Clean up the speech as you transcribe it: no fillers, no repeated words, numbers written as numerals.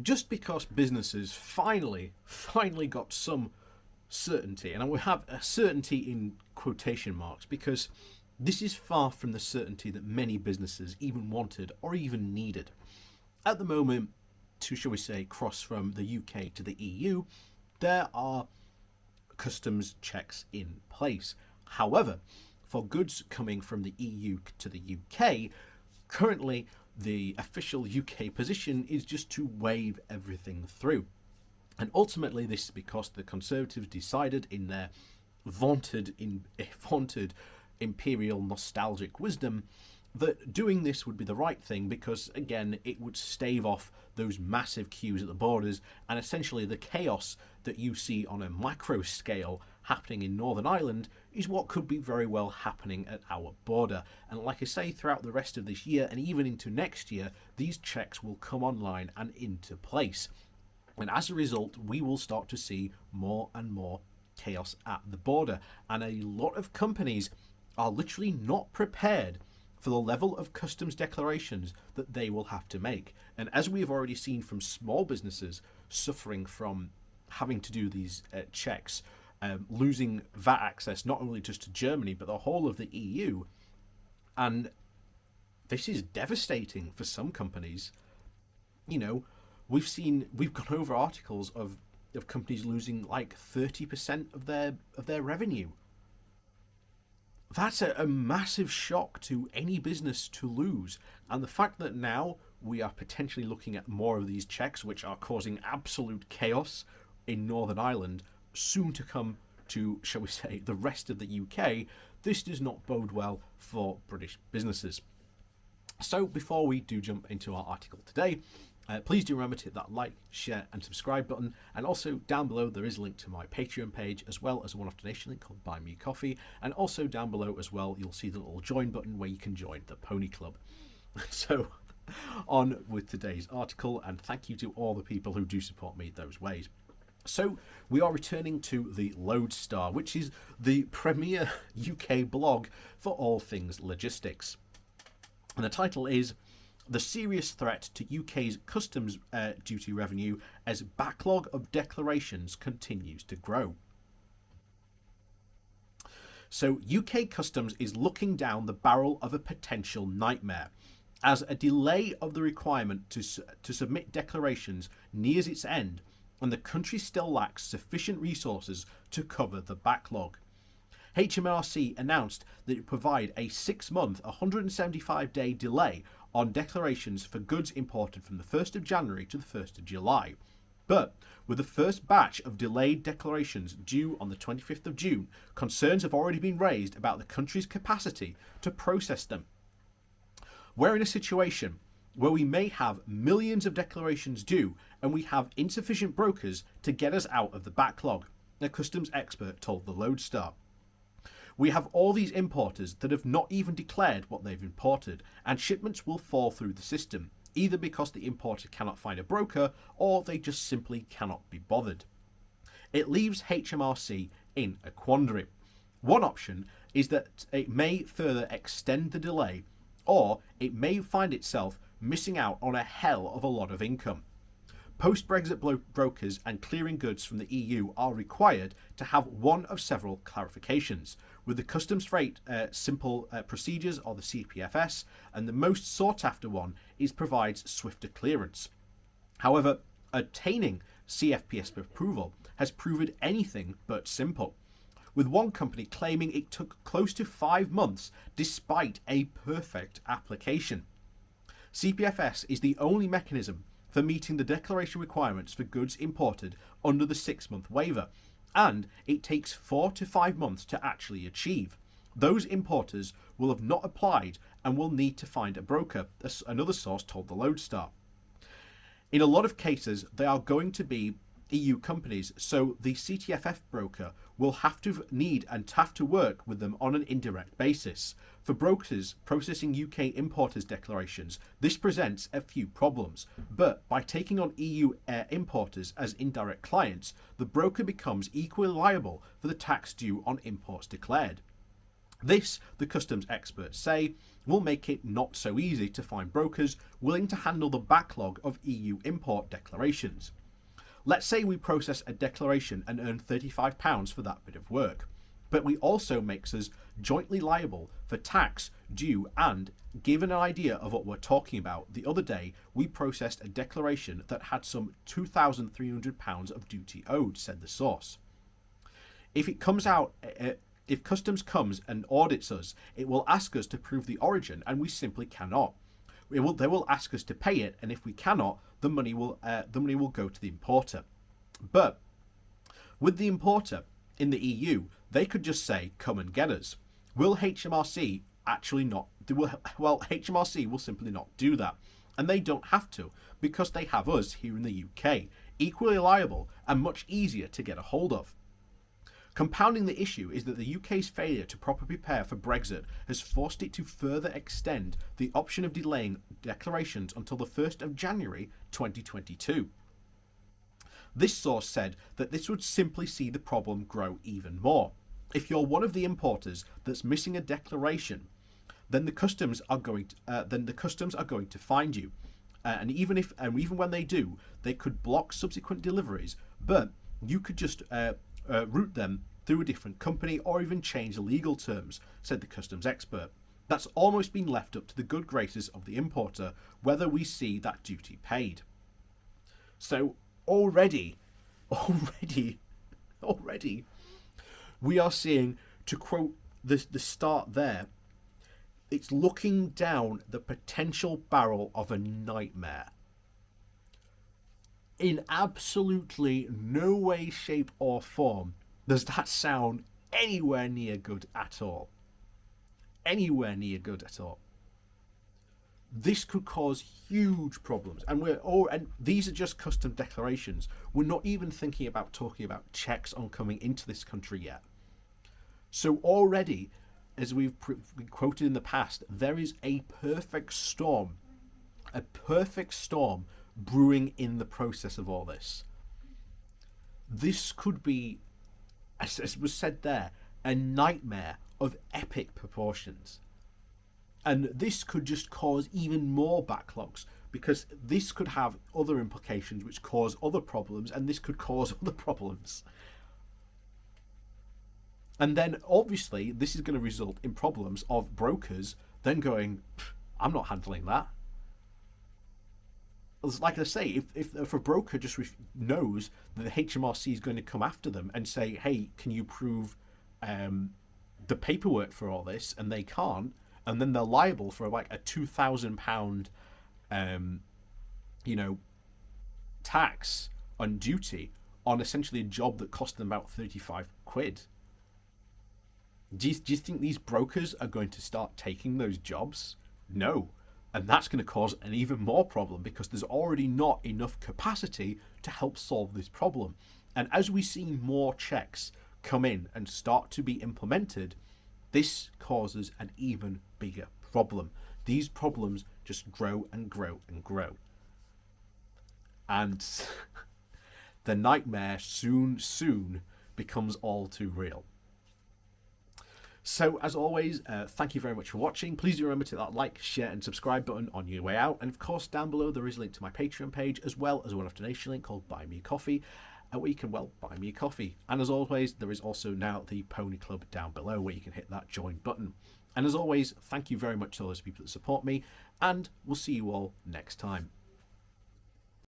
just because businesses finally got some certainty, and I will have a certainty in quotation marks because this is far from the certainty that many businesses even wanted or even needed. At the moment, to shall we say cross from the UK to the EU, there are customs checks in place. However, for goods coming from the EU to the UK, currently the official UK position is just to wave everything through. And ultimately, this is because the Conservatives decided in their vaunted imperial nostalgic wisdom that doing this would be the right thing because, again, it would stave off those massive queues at the borders and essentially the chaos that you see on a macro scale happening in Northern Ireland is what could be very well happening at our border. And like I say, throughout the rest of this year and even into next year, these checks will come online and into place. And as a result, we will start to see more and more chaos at the border. And a lot of companies are literally not prepared for the level of customs declarations that they will have to make. And as we have already seen from small businesses suffering from having to do these checks, losing VAT access not only just to Germany but the whole of the EU, and this is devastating for some companies. You know, we've gone over articles of companies losing like 30% of their revenue. That's a massive shock to any business to lose. And the fact that now we are potentially looking at more of these checks, which are causing absolute chaos in Northern Ireland, soon to come to, shall we say, the rest of the UK, this does not bode well for British businesses. So before we do jump into our article today, please do remember to hit that like, share and subscribe button, and also down below there is a link to my Patreon page as well as a one-off donation link called Buy Me Coffee, and also down below as well you'll see the little join button where you can join the Pony Club. So on with today's article, and thank you to all the people who do support me those ways. So we are returning to the Lodestar, which is the premier UK blog for all things logistics, and the title is The Serious Threat to UK's Customs Duty Revenue as Backlog of Declarations Continues to Grow. So UK Customs is looking down the barrel of a potential nightmare as a delay of the requirement to submit declarations nears its end and the country still lacks sufficient resources to cover the backlog. HMRC announced that it would provide a 6-month, 175-day delay on declarations for goods imported from the 1st of January to the 1st of July. But with the first batch of delayed declarations due on the 25th of June, concerns have already been raised about the country's capacity to process them. We're in a situation where we may have millions of declarations due and we have insufficient brokers to get us out of the backlog, a customs expert told the Lodestar. We have all these importers that have not even declared what they've imported, and shipments will fall through the system, either because the importer cannot find a broker or they just simply cannot be bothered. It leaves HMRC in a quandary. One option is that it may further extend the delay, or it may find itself missing out on a hell of a lot of income. Post-Brexit brokers and clearing goods from the EU are required to have one of several clarifications, with the customs freight simple procedures or the CPFS, and the most sought after one provides swifter clearance. However, obtaining CFPS approval has proven anything but simple, with one company claiming it took close to 5 months despite a perfect application. CPFS is the only mechanism for meeting the declaration requirements for goods imported under the 6-month waiver, and it takes 4 to 5 months to actually achieve. Those importers will have not applied and will need to find a broker, another source told the Lodestar. In a lot of cases, they are going to be EU companies, so the CTFF broker will have to work with them on an indirect basis. For brokers processing UK importers' declarations, this presents a few problems, but by taking on EU importers as indirect clients, the broker becomes equally liable for the tax due on imports declared. This, the customs experts say, will make it not so easy to find brokers willing to handle the backlog of EU import declarations. Let's say we process a declaration and earn £35 for that bit of work, but we also makes us jointly liable for tax due. And given an idea of what we're talking about, the other day we processed a declaration that had some £2,300 of duty owed, said the source. If it comes out, if customs comes and audits us, it will ask us to prove the origin, and we simply cannot. They will ask us to pay it, and if we cannot, the money will go to the importer. But with the importer in the EU, they could just say, "Come and get us." Will HMRC actually not do? Well, HMRC will simply not do that, and they don't have to, because they have us here in the UK, equally liable and much easier to get a hold of. Compounding the issue is that the UK's failure to properly prepare for Brexit has forced it to further extend the option of delaying declarations until the 1st of January 2022. This source said that this would simply see the problem grow even more. If you're one of the importers that's missing a declaration, then the customs are going to find you, and even when they do, they could block subsequent deliveries. But you could just route them through a different company or even change the legal terms, said the customs expert. That's almost been left up to the good graces of the importer whether we see that duty paid. So already, we are seeing, to quote the start there, it's looking down the potential barrel of a nightmare. In absolutely no way, shape or form does that sound anywhere near good at all. Anywhere near good at all. This could cause huge problems, and these are just custom declarations. We're not even talking about checks on coming into this country yet. So already, as we've quoted in the past, there is a perfect storm brewing in the process of all this. This could be, as was said there, a nightmare of epic proportions. And this could just cause even more backlogs, because this could have other implications which cause other problems, and this could cause other problems. And then obviously this is going to result in problems of brokers then going, "I'm not handling that." Like I say, if a broker just knows that the HMRC is going to come after them and say, "Hey, can you prove the paperwork for all this?" and they can't, and then they're liable for like a £2,000 tax on duty on essentially a job that cost them about 35 quid. Do you think these brokers are going to start taking those jobs? No. And that's going to cause an even more problem, because there's already not enough capacity to help solve this problem. And as we see more checks come in and start to be implemented, this causes an even bigger problem. These problems just grow and grow and grow. And the nightmare soon becomes all too real. So, as always, thank you very much for watching. Please do remember to hit that like, share and subscribe button on your way out. And of course, down below there is a link to my Patreon page, as well as a one-off donation link called Buy Me a Coffee, where you can, buy me a coffee. And as always, there is also now the Pony Club down below, where you can hit that join button. And as always, thank you very much to all those people that support me, and we'll see you all next time.